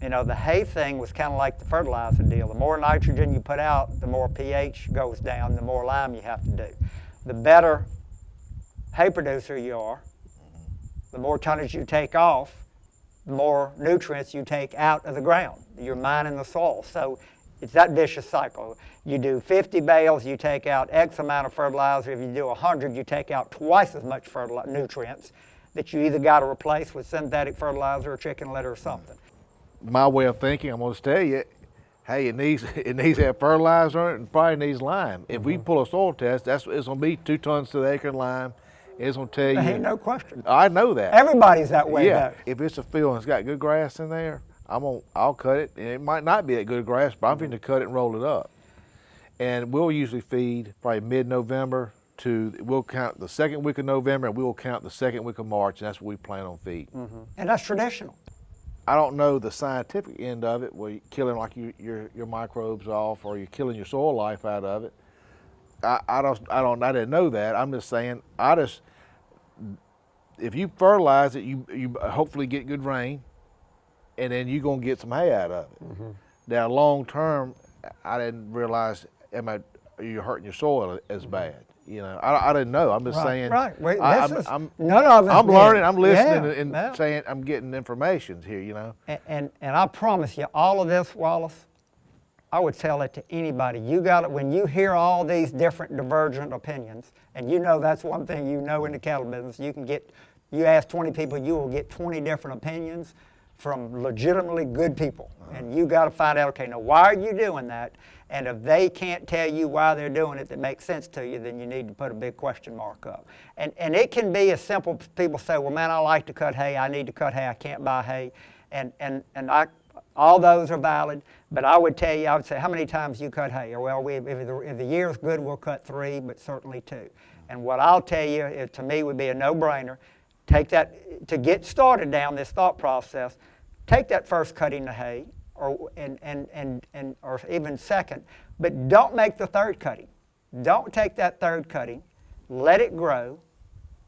You know, the hay thing was kind of like the fertilizer deal. The more nitrogen you put out, the more pH goes down, the more lime you have to do. The better hay producer you are, the more tonnage you take off, the more nutrients you take out of the ground. You're mining the soil. So it's that vicious cycle. You do 50 bales, you take out X amount of fertilizer. If you do 100, you take out twice as much nutrients that you either got to replace with synthetic fertilizer or chicken litter or something. My way of thinking, I'm going to tell you, hey, it needs to have fertilizer on it and probably needs lime. If we pull a soil test, it's going to be 2 tons to the acre in lime. It's going to tell you. Ain't no question. I know that. Everybody's that way. Yeah. Though. If it's a field and it's got good grass in there, I'll cut it. And it might not be that good grass, but I'm going to cut it and roll it up. And we'll usually feed probably mid-November we'll count the second week of November and we'll count the second week of March, and that's what we plan on feeding. And that's traditional. I don't know the scientific end of it, where you're killing like your microbes off, or you're killing your soil life out of it. I didn't know that. I'm just saying, if you fertilize it, you hopefully get good rain, and then you're gonna get some hay out of it. Now, long term, I didn't realize you're hurting your soil as bad. You know, I didn't know. I'm just saying. Right. Wait, I'm none of us I'm did. learning. I'm listening Yeah, and saying I'm getting information here. You know. And I promise you, all of this, Wallace, I would tell it to anybody. You got it when you hear all these different divergent opinions, and you know that's one thing you know in the cattle business. You ask 20 people, you will get 20 different opinions from legitimately good people. And you got to find out, okay, now why are you doing that? And if they can't tell you why they're doing it that makes sense to you, then you need to put a big question mark up. And it can be as simple as people say, well, man, I like to cut hay. I need to cut hay. I can't buy hay. And all those are valid. But I would tell you, I would say, how many times you cut hay? Or, well, if the year's good, we'll cut 3, but certainly 2. And what I'll tell you, to me, would be a no-brainer. Take that, to get started down this thought process, take that first cutting of hay, or even second, but don't make the third cutting. Don't take that third cutting, let it grow.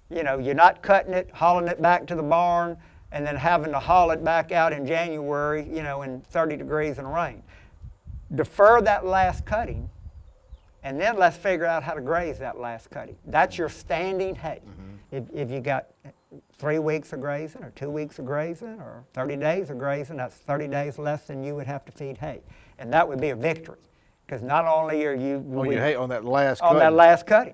You know, you're not cutting it, hauling it back to the barn, and then having to haul it back out in January, you know, in 30 degrees and rain. Defer that last cutting, and then let's figure out how to graze that last cutting. That's your standing hay. If you got 3 weeks of grazing, or 2 weeks of grazing, or 30 days of grazing, that's 30 days less than you would have to feed hay. And that would be a victory, because not only are you... On that last cutting.